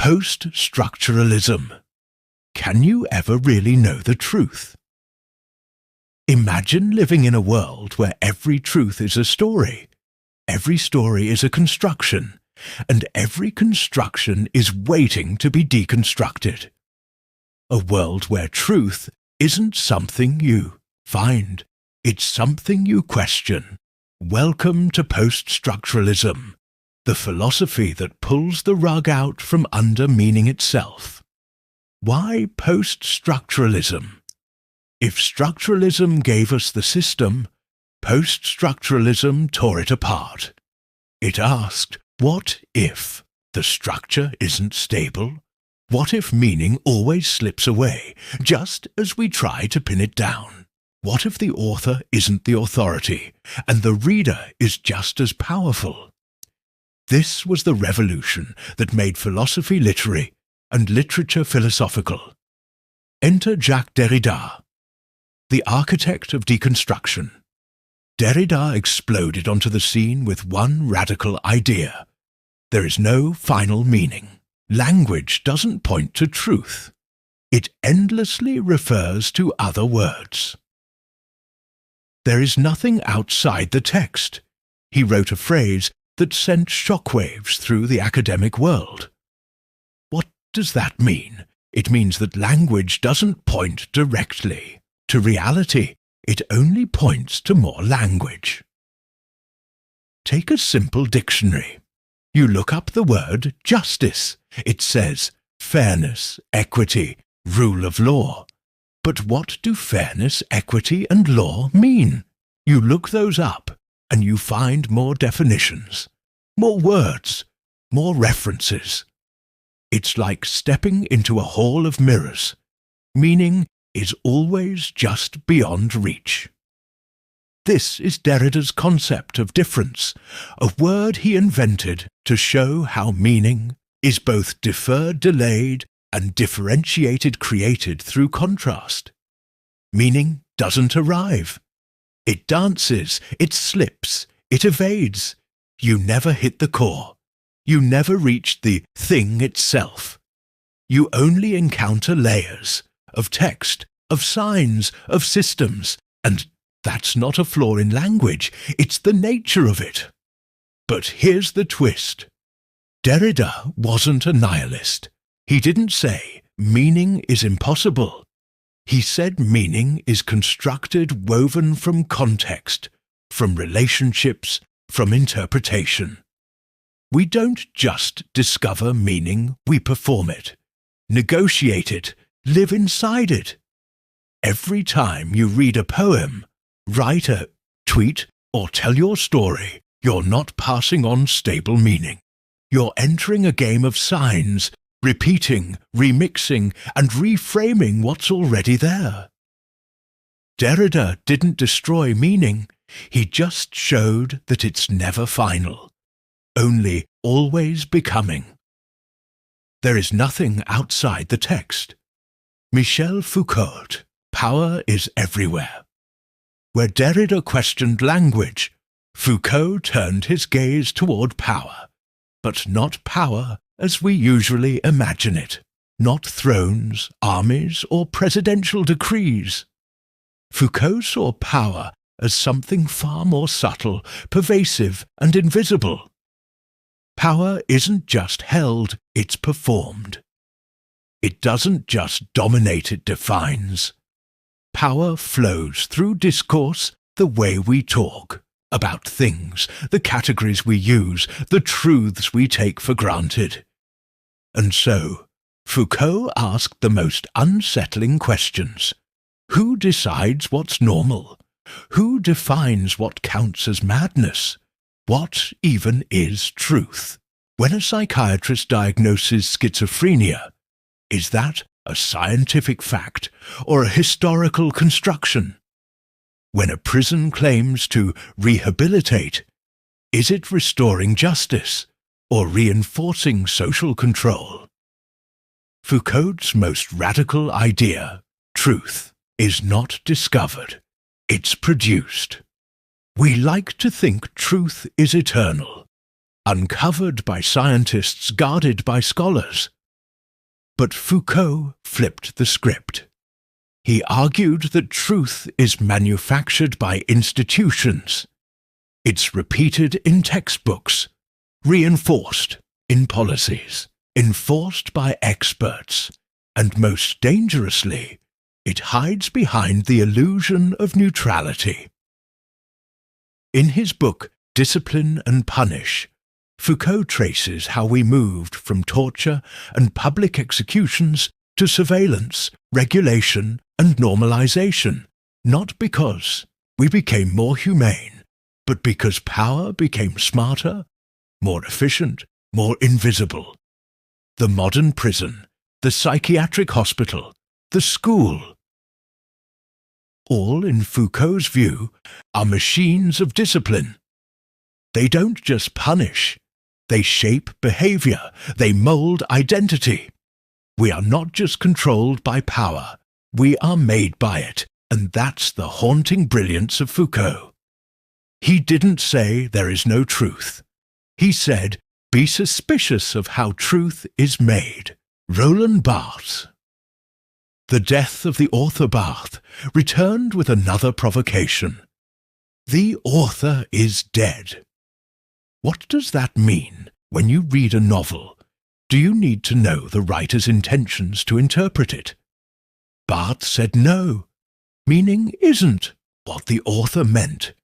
Post-Structuralism. Can you ever really know the truth? Imagine living in a world where every truth is a story, every story is a construction, and every construction is waiting to be deconstructed. A world where truth isn't something you find, it's something you question. Welcome to Post-Structuralism, the philosophy that pulls the rug out from under meaning itself. Why post-structuralism? If structuralism gave us the system, post-structuralism tore it apart. It asked, what if the structure isn't stable? What if meaning always slips away, just as we try to pin it down? What if the author isn't the authority, and the reader is just as powerful? This was the revolution that made philosophy literary and literature philosophical. Enter Jacques Derrida, the architect of deconstruction. Derrida exploded onto the scene with one radical idea. There is no final meaning. Language doesn't point to truth. It endlessly refers to other words. There is nothing outside the text. He wrote a phrase that sent shockwaves through the academic world. What does that mean? It means that language doesn't point directly to reality. It only points to more language. Take a simple dictionary. You look up the word justice. It says fairness, equity, rule of law. But what do fairness, equity, and law mean? You look those up, and you find more definitions, more words, more references. It's like stepping into a hall of mirrors. Meaning is always just beyond reach. This is Derrida's concept of difference, a word he invented to show how meaning is both deferred, delayed, and differentiated, created through contrast. Meaning doesn't arrive. It dances, it slips, it evades. You never hit the core. You never reach the thing itself. You only encounter layers of text, of signs, of systems, and that's not a flaw in language, it's the nature of it. But here's the twist. Derrida wasn't a nihilist. He didn't say meaning is impossible. He said meaning is constructed, woven from context, from relationships, from interpretation. We don't just discover meaning, we perform it, negotiate it, live inside it. Every time you read a poem, write a tweet, or tell your story, you're not passing on stable meaning. You're entering a game of signs, repeating, remixing, and reframing what's already there. Derrida didn't destroy meaning, he just showed that it's never final, only always becoming. There is nothing outside the text. Michel Foucault, power is everywhere. Where Derrida questioned language, Foucault turned his gaze toward power, but not power as we usually imagine it, not thrones, armies, or presidential decrees. Foucault saw power as something far more subtle, pervasive, and invisible. Power isn't just held, it's performed. It doesn't just dominate, it defines. Power flows through discourse, the way we talk, about things, the categories we use, the truths we take for granted. And so, Foucault asked the most unsettling questions. Who decides what's normal? Who defines what counts as madness? What even is truth? When a psychiatrist diagnoses schizophrenia, is that a scientific fact or a historical construction? When a prison claims to rehabilitate, is it restoring justice or reinforcing social control? Foucault's most radical idea, truth, is not discovered, it's produced. We like to think truth is eternal, uncovered by scientists, guarded by scholars. But Foucault flipped the script. He argued that truth is manufactured by institutions. It's repeated in textbooks, reinforced in policies, enforced by experts, and most dangerously, it hides behind the illusion of neutrality. In his book Discipline and Punish, Foucault traces how we moved from torture and public executions to surveillance, regulation, and normalization, not because we became more humane, but because power became smarter, more efficient, more invisible. The modern prison, the psychiatric hospital, the school. All, in Foucault's view, are machines of discipline. They don't just punish, they shape behavior, they mold identity. We are not just controlled by power, we are made by it, and that's the haunting brilliance of Foucault. He didn't say there is no truth. He said, be suspicious of how truth is made. Roland Barthes. The death of the author Barthes returned with another provocation. The author is dead. What does that mean when you read a novel? Do you need to know the writer's intentions to interpret it? Barthes said no. Meaning isn't what the author meant.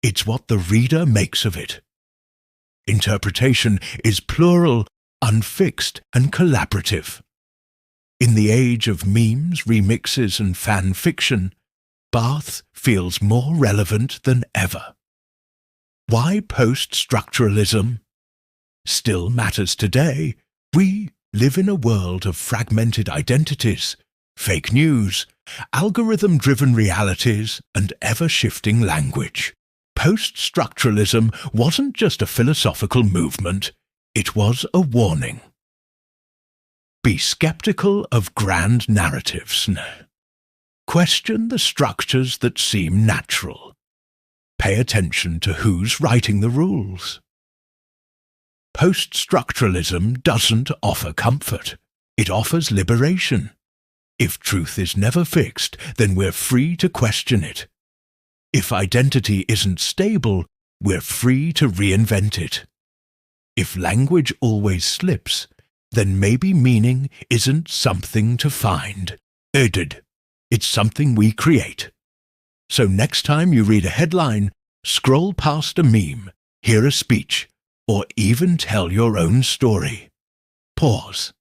It's what the reader makes of it. Interpretation is plural, unfixed, and collaborative. In the age of memes, remixes, and fan fiction, Barthes feels more relevant than ever. Why post-structuralism? Still matters today. We live in a world of fragmented identities, fake news, algorithm-driven realities, and ever-shifting language. Post-structuralism wasn't just a philosophical movement, it was a warning. Be skeptical of grand narratives. Question the structures that seem natural. Pay attention to who's writing the rules. Post-structuralism doesn't offer comfort. It offers liberation. If truth is never fixed, then we're free to question it. If identity isn't stable, we're free to reinvent it. If language always slips, then maybe meaning isn't something to find. It's something we create. So next time you read a headline, scroll past a meme, hear a speech, or even tell your own story. Pause.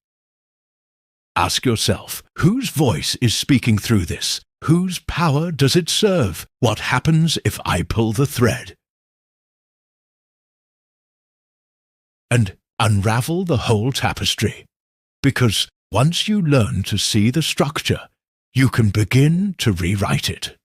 Ask yourself, whose voice is speaking through this? Whose power does it serve? What happens if I pull the thread? And unravel the whole tapestry. Because once you learn to see the structure, you can begin to rewrite it.